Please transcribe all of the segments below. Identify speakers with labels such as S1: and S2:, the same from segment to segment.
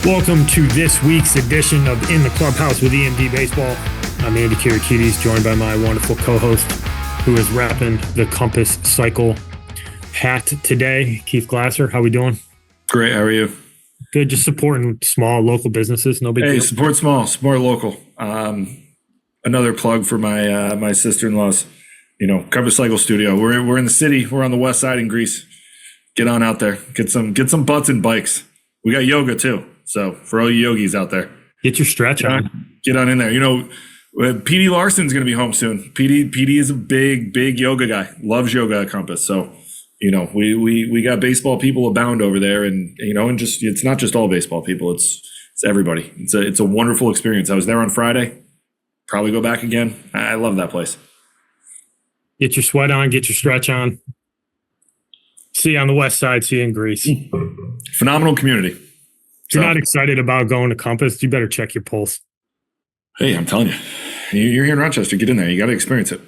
S1: Welcome to this week's edition of In the Clubhouse with EMD Baseball. I'm Andy Kirikides, joined by my wonderful co-host who is wrapping the Compass Cycle hat today, Keith Glasser. How we doing?
S2: Great. How are you?
S1: Good. Just supporting small local businesses. No big deal.
S2: Support small, support local. Another plug for my sister-in-law's, Compass Cycle Studio. We're in the city. We're on the west side in Greece. Get on out there. Get some butts and bikes. We got yoga too. So for all you yogis out there,
S1: get your stretch on.
S2: Get on in there. PD Larson's going to be home soon. PD is a big yoga guy. Loves yoga at Compass. So, we got baseball people abound over there, and just it's not just all baseball people. It's everybody. It's a wonderful experience. I was there on Friday. Probably go back again. I love that place.
S1: Get your sweat on. Get your stretch on. See you on the west side. See you in Greece.
S2: Phenomenal community.
S1: If you're not excited about going to Compass, you better check your pulse.
S2: Hey, I'm telling you, you're here in Rochester. Get in there. You got to experience it.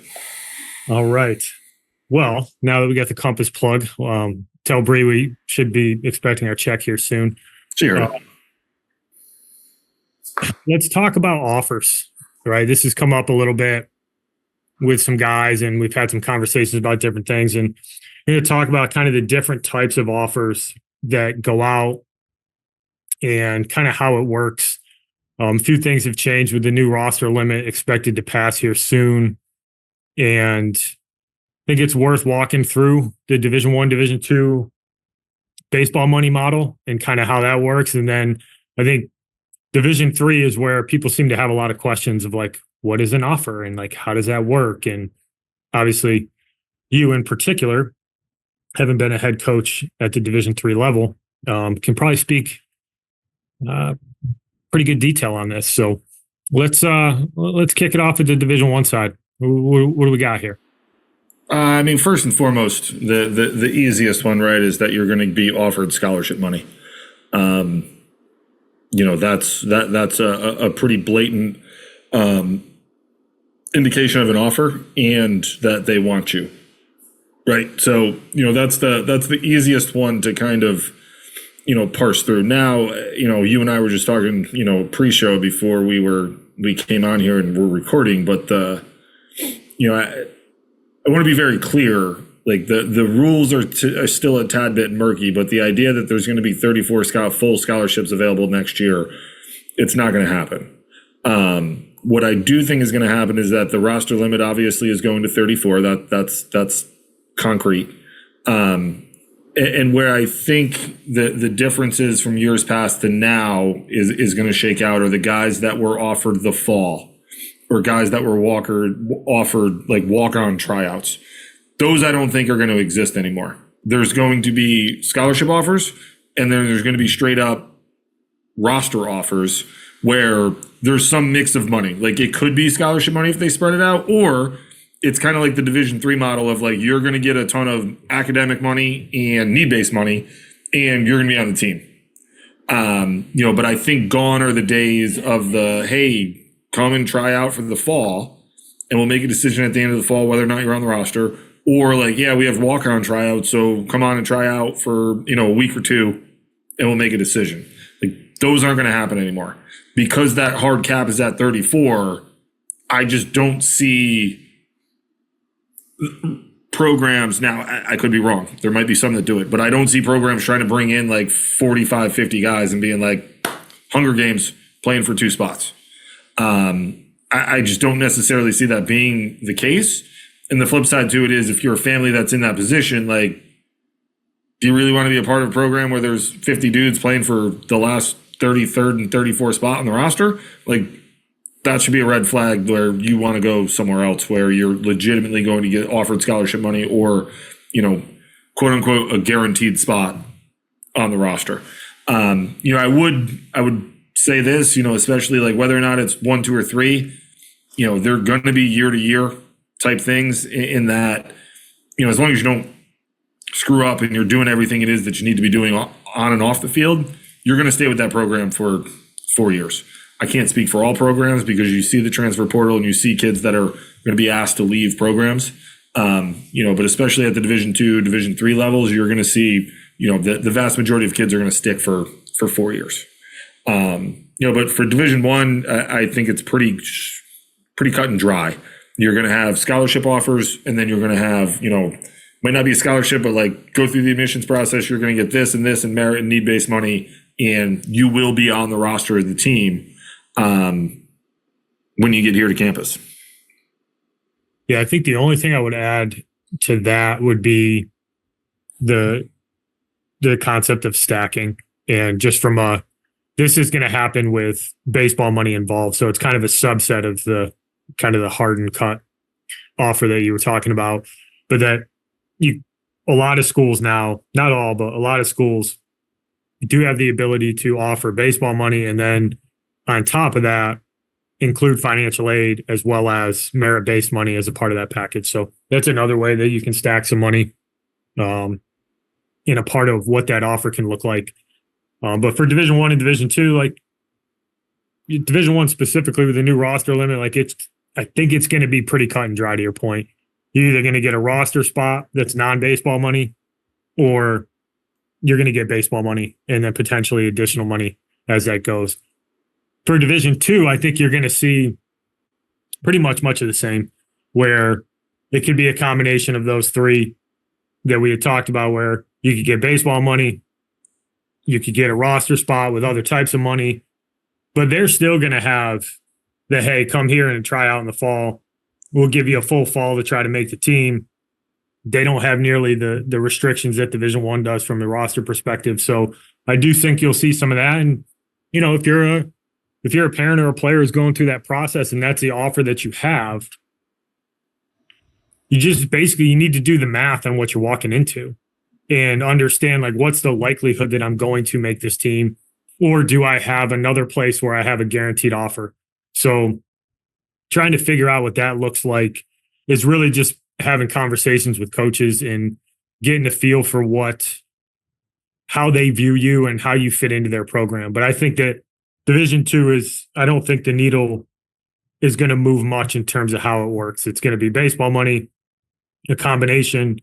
S1: All right. Well, now that we got the Compass plug, tell Bree we should be expecting our check here soon.
S2: Sure.
S1: Let's talk about offers, right? This has come up a little bit with some guys, and we've had some conversations about different things. And we're going to talk about kind of the different types of offers that go out and kind of how it works. A few things have changed with the new roster limit expected to pass here soon. And I think it's worth walking through the Division I, Division II baseball money model and kind of how that works. And then I think Division III is where people seem to have a lot of questions of like, what is an offer and like, how does that work? And obviously you in particular, having been a head coach at the Division III level, can probably speak pretty good detail on this. So let's kick it off at the Division I side. What do we got here?
S2: First and foremost, the easiest one, right, is that you're going to be offered scholarship money. That's a pretty blatant indication of an offer and that they want you, right? So that's the easiest one to kind of parse through. Now, you and I were just talking, pre-show before we came on here and we're recording, but I want to be very clear. Like the rules are still a tad bit murky, but the idea that there's going to be 34 full scholarships available next year, it's not going to happen. What I do think is going to happen is that the roster limit obviously is going to 34. That's concrete. And where I think the differences from years past to now is going to shake out are the guys that were offered the fall or guys that were offered like walk-on tryouts. Those I don't think are going to exist anymore. There's going to be scholarship offers, and then there's going to be straight up roster offers where there's some mix of money. Like it could be scholarship money if they spread it out, or it's kind of like the Division III model of like you're going to get a ton of academic money and need-based money, and you're going to be on the team. But I think gone are the days of the, hey, come and try out for the fall, and we'll make a decision at the end of the fall whether or not you're on the roster. Or like, yeah, we have walk-on tryouts, so come on and try out for, a week or two, and we'll make a decision. Like those aren't going to happen anymore. Because that hard cap is at 34, I just don't see programs. Now, I could be wrong. There might be some that do it, but I don't see programs trying to bring in like 45, 50 guys and being like Hunger Games playing for two spots. I just don't necessarily see that being the case. And the flip side to it is if you're a family that's in that position, like, do you really want to be a part of a program where there's 50 dudes playing for the last 33rd and 34th spot on the roster? Like, that should be a red flag where you want to go somewhere else where you're legitimately going to get offered scholarship money or, quote unquote, a guaranteed spot on the roster. I would say this, especially like whether or not it's 1, 2, or 3, they're going to be year to year type things in that, as long as you don't screw up and you're doing everything it is that you need to be doing on and off the field, you're going to stay with that program for 4 years. I can't speak for all programs because you see the transfer portal and you see kids that are going to be asked to leave programs. But especially at the Division II, Division III levels, you're going to see, the vast majority of kids are going to stick for 4 years. But for Division One, I think it's pretty cut and dry. You're going to have scholarship offers, and then you're going to have, might not be a scholarship, but like go through the admissions process. You're going to get this and this and merit and need-based money, and you will be on the roster of the team when you get here to campus.
S1: Yeah, I think the only thing I would add to that would be the concept of stacking, and just from this is going to happen with baseball money involved, so it's kind of a subset of the hard and cut offer that you were talking about, but that a lot of schools now, not all, but a lot of schools do have the ability to offer baseball money, and then on top of that, include financial aid as well as merit-based money as a part of that package. So that's another way that you can stack some money in a part of what that offer can look like. But for Division I and Division II, like Division I specifically with the new roster limit, I think it's going to be pretty cut and dry to your point. You're either going to get a roster spot that's non-baseball money, or you're going to get baseball money and then potentially additional money as that goes. For Division II, I think you're going to see pretty much of the same, where it could be a combination of those three that we had talked about, where you could get baseball money, you could get a roster spot with other types of money, but they're still going to have the, hey, come here and try out in the fall. We'll give you a full fall to try to make the team. They don't have nearly the restrictions that Division I does from the roster perspective. So I do think you'll see some of that. And, if you're a parent or a player who's going through that process and that's the offer that you have, you just basically, you need to do the math on what you're walking into and understand, like, what's the likelihood that I'm going to make this team, or do I have another place where I have a guaranteed offer? So trying to figure out what that looks like is really just having conversations with coaches and getting a feel for how they view you and how you fit into their program. But I think that Division II I don't think the needle is going to move much in terms of how it works. It's going to be baseball money, a combination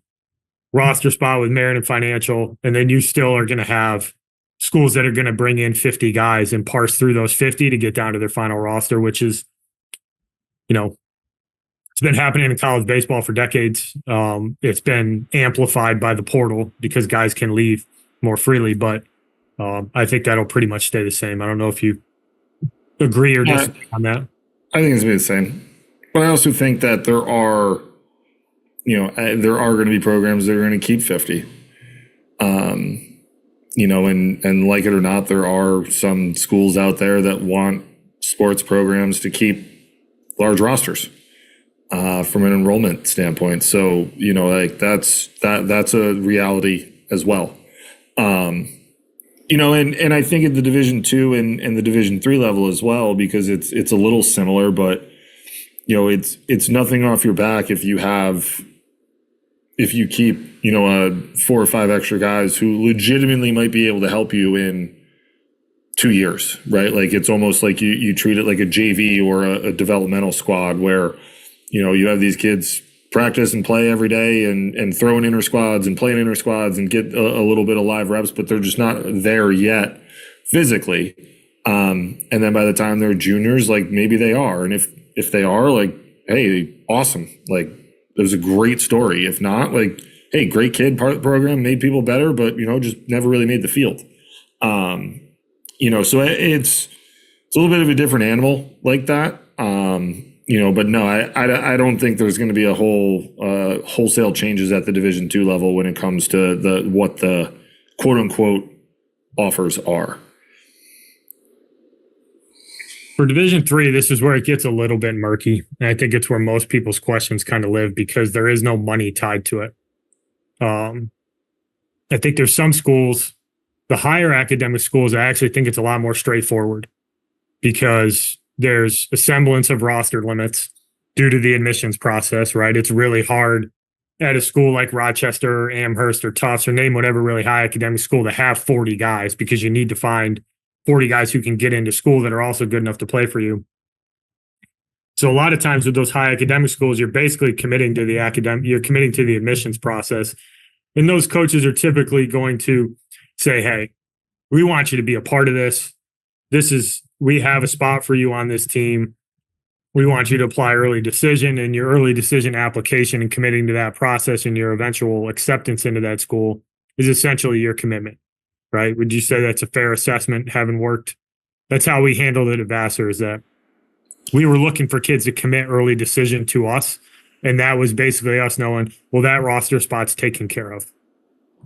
S1: roster spot with merit and financial, and then you still are going to have schools that are going to bring in 50 guys and parse through those 50 to get down to their final roster, which is, it's been happening in college baseball for decades. It's been amplified by the portal because guys can leave more freely, but I think that'll pretty much stay the same. I don't know if you agree or disagree on that.
S2: I think it's going to be the same. But I also think that there are going to be programs that are going to keep 50. And like it or not, there are some schools out there that want sports programs to keep large rosters from an enrollment standpoint. So, that's a reality as well. And I think at the Division II and the Division III level as well, because it's a little similar, but it's nothing off your back if you keep 4 or 5 extra guys who legitimately might be able to help you in 2 years, right? Like, it's almost like you treat it like a JV or a developmental squad where you have these kids practice and play every day and throw in inter squads and play in inter squads and get a little bit of live reps, but they're just not there yet physically. And then by the time they're juniors, like, maybe they are. And if they are, like, hey, awesome. Like, it was a great story. If not, like, hey, great kid program, made people better, but, just never really made the field. So it's a little bit of a different animal like that. But no, I don't think there's going to be a wholesale changes at the Division II level when it comes to what the quote unquote offers are.
S1: For Division III, this is where it gets a little bit murky. And I think it's where most people's questions kind of live, because there is no money tied to it. I think there's some schools, the higher academic schools, I actually think it's a lot more straightforward, because there's a semblance of roster limits due to the admissions process, right? It's really hard at a school like Rochester or Amherst or Tufts, or name whatever really high academic school, to have 40 guys, because you need to find 40 guys who can get into school that are also good enough to play for you. So a lot of times with those high academic schools, you're basically committing to the admissions process. And those coaches are typically going to say, hey, we want you to be a part of this. we have a spot for you on this team. We want you to apply early decision, and your early decision application and committing to that process and your eventual acceptance into that school is essentially your commitment, right? Would you say that's a fair assessment, having worked? That's how we handled it at Vassar, is that we were looking for kids to commit early decision to us. And that was basically us knowing, well, that roster spot's taken care of.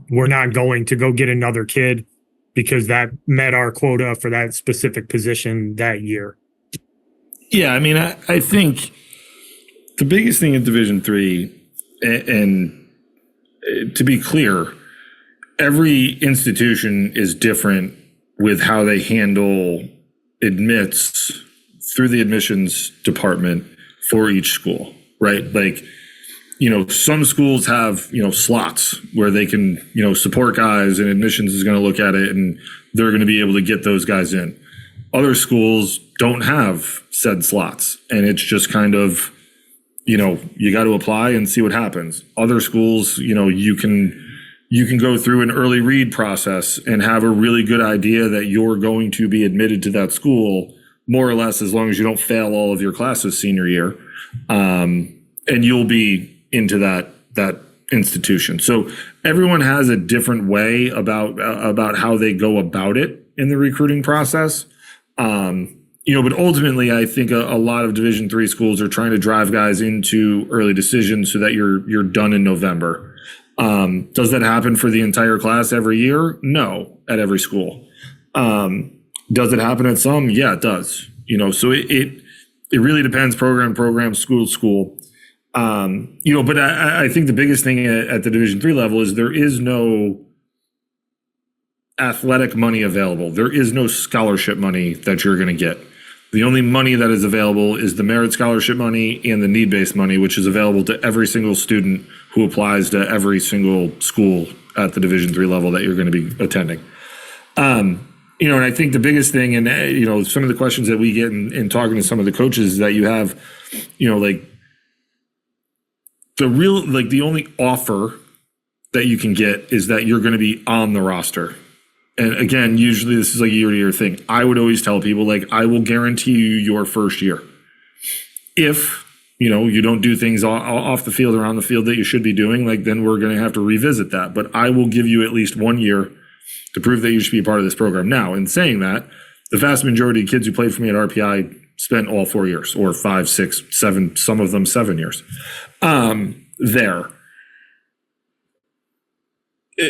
S1: We're not going to go get another kid because that met our quota for that specific position that year.
S2: Yeah, I mean, I think the biggest thing in Division III, and to be clear, every institution is different with how they handle admits through the admissions department for each school, right? Like, some schools have, slots where they can, support guys, and admissions is going to look at it and they're going to be able to get those guys in. Other schools don't have said slots, and it's just kind of, you got to apply and see what happens. Other schools, you can go through an early read process and have a really good idea that you're going to be admitted to that school, more or less, as long as you don't fail all of your classes senior year, and you'll be into that institution. So everyone has a different way about how they go about it in the recruiting process. But ultimately, I think a lot of Division III schools are trying to drive guys into early decisions so that you're done in November. Does that happen for the entire class every year? No, at every school. Does it happen at some? Yeah, it does. So it really depends program, school. But I think the biggest thing at the Division III level is there is no athletic money available. There is no scholarship money that you're going to get. The only money that is available is the merit scholarship money and the need-based money, which is available to every single student who applies to every single school at the Division III level that you're going to be attending. And I think the biggest thing, and some of the questions that we get in talking to some of the coaches, is that you have, the only offer that you can get is that you're going to be on the roster. And again, usually this is like a year-to-year thing. I would always tell people, I will guarantee you your first year. If, you don't do things off the field or on the field that you should be doing, then we're going to have to revisit that. But I will give you at least 1 year to prove that you should be a part of this program. Now, in saying that, the vast majority of kids who played for me at RPI spent all 4 years, or 5, 6, 7, some of them 7 years. There.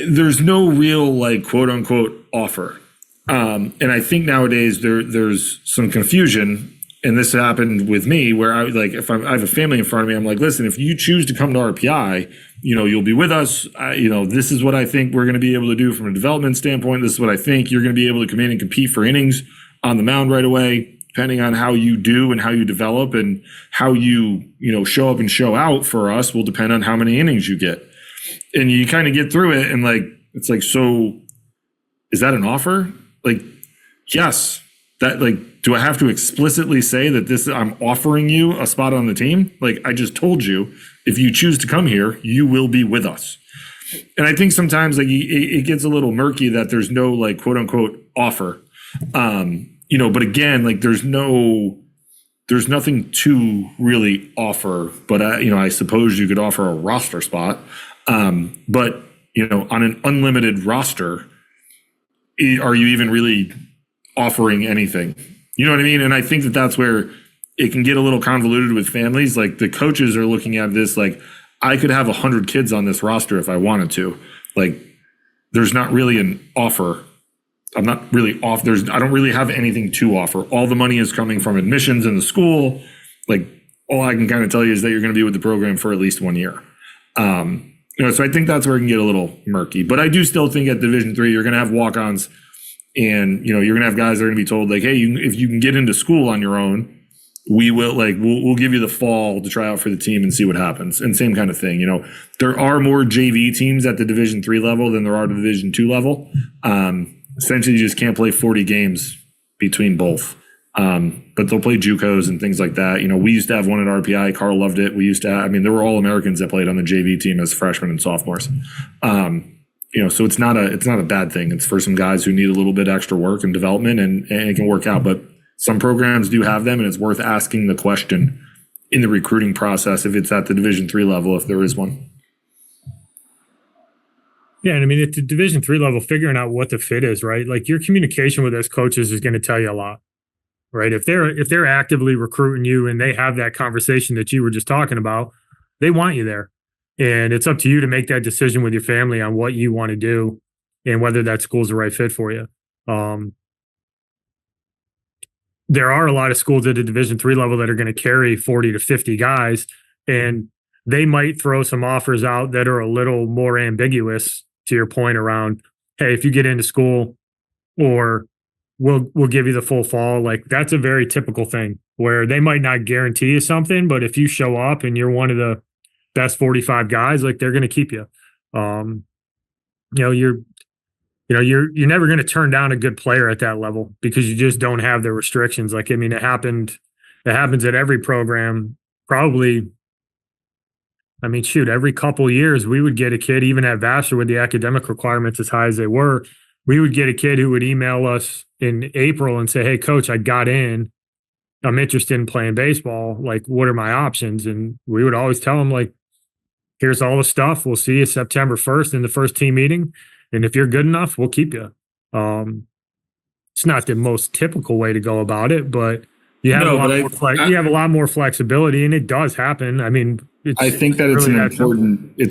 S2: There's no real quote unquote offer. And I think nowadays there's some confusion, and this happened with me where I have a family in front of me. I'm like, listen, if you choose to come to RPI, you'll be with us. This is what I think we're going to be able to do from a development standpoint. This is what I think you're going to be able to come in and compete for innings on the mound right away, depending on how you do and how you develop, and how you show up and show out for us will depend on how many innings you get. And you kind of get through it, and it's so is that an offer? Yes. That do I have to explicitly say that I'm offering you a spot on the team? I just told you, if you choose to come here, you will be with us. And I think sometimes it gets a little murky that there's no quote unquote offer. But again, there's nothing to really offer, but I suppose you could offer a roster spot. But on an unlimited roster, are you even really offering anything? You know what I mean? And I think that's where it can get a little convoluted with families. The coaches are looking at this I could have 100 kids on this roster if I wanted to. There's not really an offer. I'm not really off. I don't really have anything to offer. All the money is coming from admissions in the school. All I can kind of tell you is that you're going to be with the program for at least 1 year. So I think that's where it can get a little murky. But I do still think at Division III, you're going to have walk-ons, and you're going to have guys that are going to be told hey, if you can get into school on your own, we will we'll give you the fall to try out for the team and see what happens. And same kind of thing. There are more JV teams at the Division III level than there are at the Division II level. Essentially, you just can't play 40 games between both. But they'll play JUCOs and things like that. We used to have one at RPI. Carl loved it. We used to have, there were all Americans that played on the JV team as freshmen and sophomores. So it's not a bad thing. It's for some guys who need a little bit extra work and development, and it can work out. But some programs do have them, and it's worth asking the question in the recruiting process if it's at the Division III level, if there is one.
S1: Yeah, and I mean, at the Division III level, figuring out what the fit is, right? Like your communication with those coaches is going to tell you a lot, right? If they're actively recruiting you and they have that conversation that you were just talking about, they want you there. And it's up to you to make that decision with your family on what you want to do and whether that school's the right fit for you. There are a lot of schools at the Division III level that are going to carry 40 to 50 guys, and they might throw some offers out that are a little more ambiguous, to your point around, hey, if you get into school, or we'll give you the full fall. Like that's a very typical thing where they might not guarantee you something, but if you show up and you're one of the best 45 guys, like they're going to keep you. You're never going to turn down a good player at that level because you just don't have the restrictions. Like, I mean, it happens at every program. Probably, I mean, shoot, every couple of years we would get a kid, even at Vassar with the academic requirements as high as they were, we would get a kid who would email us in April and say, hey, coach, I got in. I'm interested in playing baseball. Like, what are my options? And we would always tell them, like, here's all the stuff. We'll see you September 1st in the first team meeting. And if you're good enough, we'll keep you. It's not the most typical way to go about it, but you have you have a lot more flexibility, and it does happen. I mean,
S2: I think that it's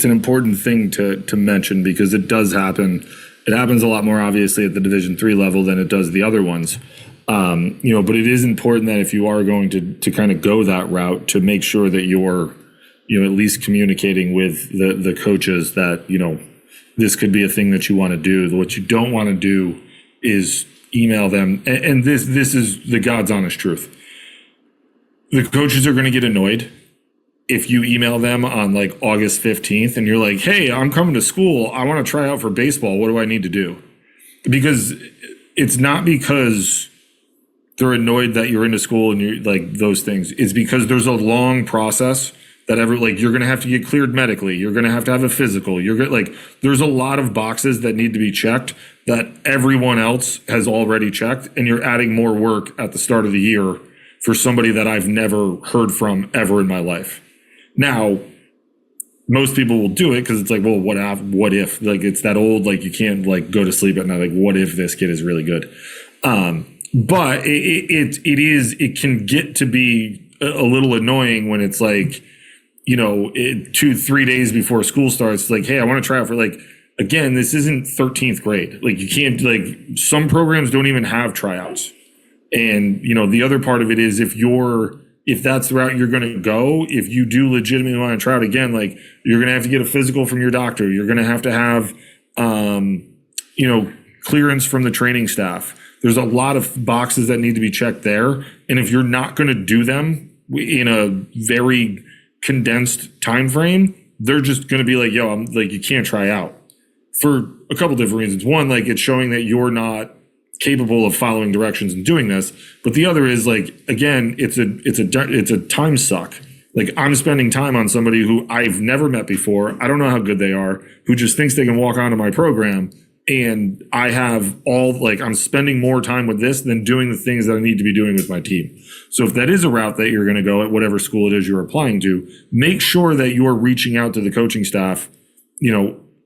S2: an important thing to mention because it does happen. It happens a lot more obviously at the Division III level than it does the other ones. But it is important that if you are going to kind of go that route, to make sure that you're at least communicating with the coaches that this could be a thing that you want to do. What you don't want to do is email them, and this is the God's honest truth. The coaches are going to get annoyed if you email them on like August 15th and you're like, hey, I'm coming to school. I want to try out for baseball. What do I need to do? Because it's not because they're annoyed that you're into school and you're like those things. It's because there's a long process that you're going to have to get cleared medically. You're going to have a physical. There's a lot of boxes that need to be checked that everyone else has already checked. And you're adding more work at the start of the year for somebody that I've never heard from ever in my life. Now, most people will do it because it's like, well, what if? Like, it's that old, like, you can't like go to sleep at night. Like, what if this kid is really good? But it can get to be a little annoying when it's like, 2-3 days before school starts, like, hey, I want to try out for again, this isn't 13th grade. Like, you can't, some programs don't even have tryouts. And, the other part of it is if that's the route you're going to go, if you do legitimately want to try out again, you're going to have to get a physical from your doctor. You're going to have clearance from the training staff. There's a lot of boxes that need to be checked there. And if you're not going to do them in a very condensed time frame, they're just going to be like, yo, you can't try out for a couple different reasons. One, it's showing that you're not capable of following directions and doing this. But the other is again, it's a time suck. I'm spending time on somebody who I've never met before. I don't know how good they are, who just thinks they can walk onto my program. And I have I'm spending more time with this than doing the things that I need to be doing with my team. So if that is a route that you're going to go at whatever school it is you're applying to, make sure that you're reaching out to the coaching staff,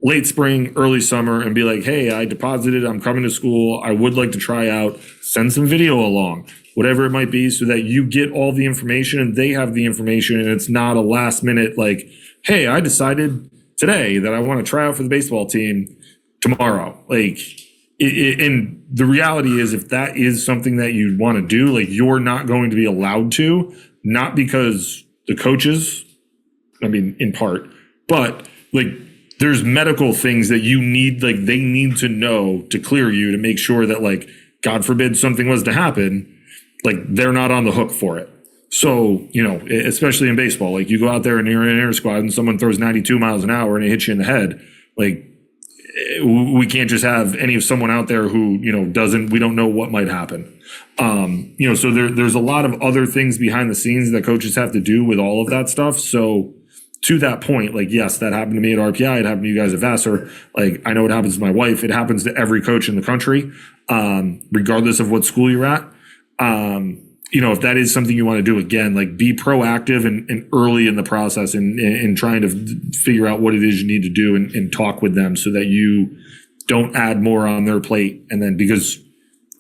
S2: late spring, early summer, and be like, hey, I deposited, I'm coming to school. I would like to try out, send some video along, whatever it might be, so that you get all the information and they have the information. And it's not a last minute, hey, I decided today that I want to try out for the baseball team tomorrow. And the reality is, if that is something that you want to do, you're not going to be allowed to, not because the coaches, I mean, in part, but there's medical things that you need, they need to know to clear you, to make sure that God forbid something was to happen, they're not on the hook for it. So, especially in baseball, you go out there and you're in an air squad and someone throws 92 miles an hour and it hits you in the head, we can't just have someone out there who, we don't know what might happen. So there's a lot of other things behind the scenes that coaches have to do with all of that stuff. So, to that point, like, yes, that happened to me at RPI. It happened to you guys at Vassar. Like, I know it happens to my wife. It happens to every coach in the country, regardless of what school you're at. If that is something you want to do, again, like, be proactive and early in the process and trying to figure out what it is you need to do and talk with them so that you don't add more on their plate. And then, because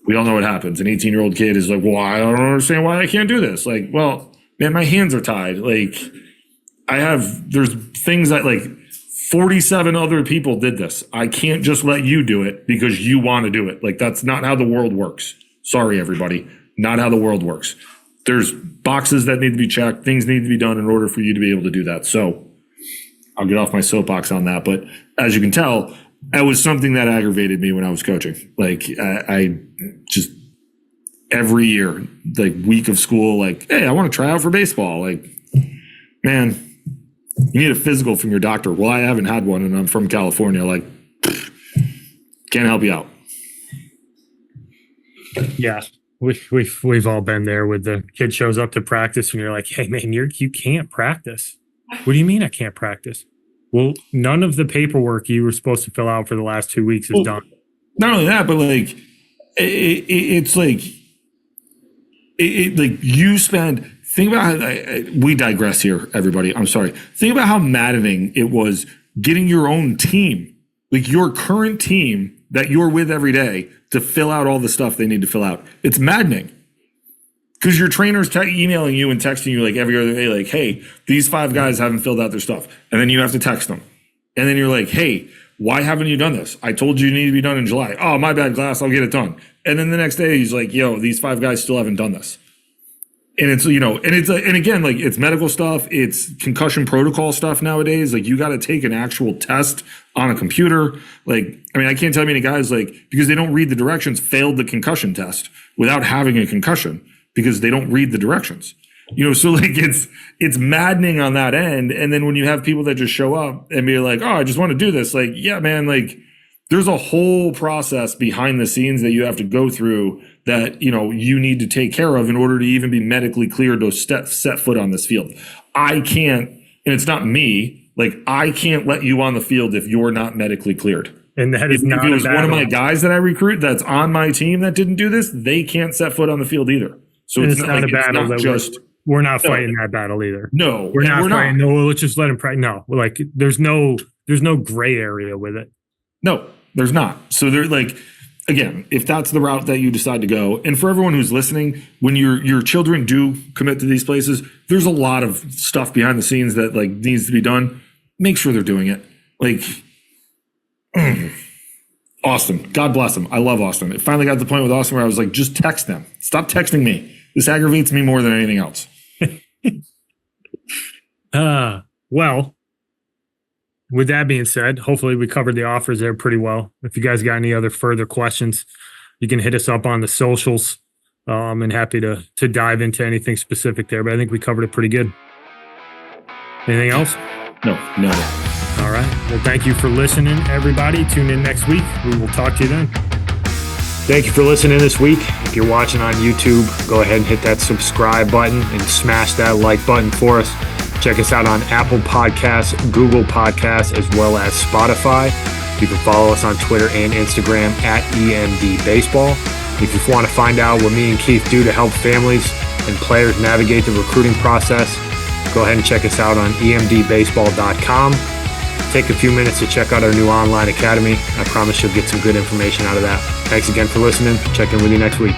S2: we all know what happens. An 18-year-old kid is like, well, I don't understand why I can't do this. Like, well, man, my hands are tied. Like, there's things that, like, 47 other people did this. I can't just let you do it because you want to do it. Like, that's not how the world works. Sorry, everybody. Not how the world works. There's boxes that need to be checked. Things need to be done in order for you to be able to do that. So I'll get off my soapbox on that. But as you can tell, that was something that aggravated me when I was coaching. Like, I just, every year, like, week of school, like, hey, I want to try out for baseball. Like, man, you need a physical from your doctor. Well, I haven't had one and I'm from California. Like, can't help you out.
S1: Yeah. We've all been there with the kid shows up to practice and you're like, hey man, you can't practice. What do you mean I can't practice? Well, none of the paperwork you were supposed to fill out for the last 2 weeks is done.
S2: Not only that, but like, it's like, like, you spend, think about how, we digress here, everybody. I'm sorry. Think about how maddening it was getting your own team, like your current team that you're with every day, to fill out all the stuff they need to fill out. It's maddening because your trainer's emailing you and texting you like every other day, like, hey, these 5 guys haven't filled out their stuff. And then you have to text them. And then you're like, hey, why haven't you done this? I told you it needed to be done in July. Oh, my bad, class. I'll get it done. And then the next day he's like, yo, these 5 guys still haven't done this. And it's, and again, like, it's medical stuff. It's concussion protocol stuff nowadays. Like, you got to take an actual test on a computer. Like, I mean, I can't tell many guys, like, because they don't read the directions, failed the concussion test without having a concussion because they don't read the directions. So like, it's maddening on that end. And then when you have people that just show up and be like, oh, I just want to do this. Like, yeah, man, like, there's a whole process behind the scenes that you have to go through that, you need to take care of in order to even be medically cleared to set foot on this field. I can't, and it's not me, like, I can't let you on the field if you're not medically cleared.
S1: And that is
S2: if
S1: not
S2: it was one of my guys that I recruit that's on my team that didn't do this, they can't set foot on the field either. So it's not a battle that
S1: we're not fighting that battle either.
S2: No,
S1: we're not fighting. No, let's just let him pray. No, like, there's no gray area with it.
S2: No, there's not. So they're like, again, if that's the route that you decide to go, and for everyone who's listening, when your children do commit to these places, there's a lot of stuff behind the scenes that, like, needs to be done. Make sure they're doing it. Like, Austin, God bless him. I love Austin. It finally got to the point with Austin where I was like, just text them. Stop texting me. This aggravates me more than anything else.
S1: Well, with that being said, hopefully we covered the offers there pretty well. If you guys got any other further questions, you can hit us up on the socials. And happy to dive into anything specific there, but I think we covered it pretty good. Anything else?
S2: No.
S1: All right. Well, thank you for listening, everybody. Tune in next week. We will talk to you then. Thank you for listening this week. If you're watching on YouTube, go ahead and hit that subscribe button and smash that like button for us. Check us out on Apple Podcasts, Google Podcasts, as well as Spotify. You can follow us on Twitter and Instagram at EMD Baseball. If you want to find out what me and Keith do to help families and players navigate the recruiting process, go ahead and check us out on emdbaseball.com. Take a few minutes to check out our new online academy. I promise you'll get some good information out of that. Thanks again for listening. Check in with you next week.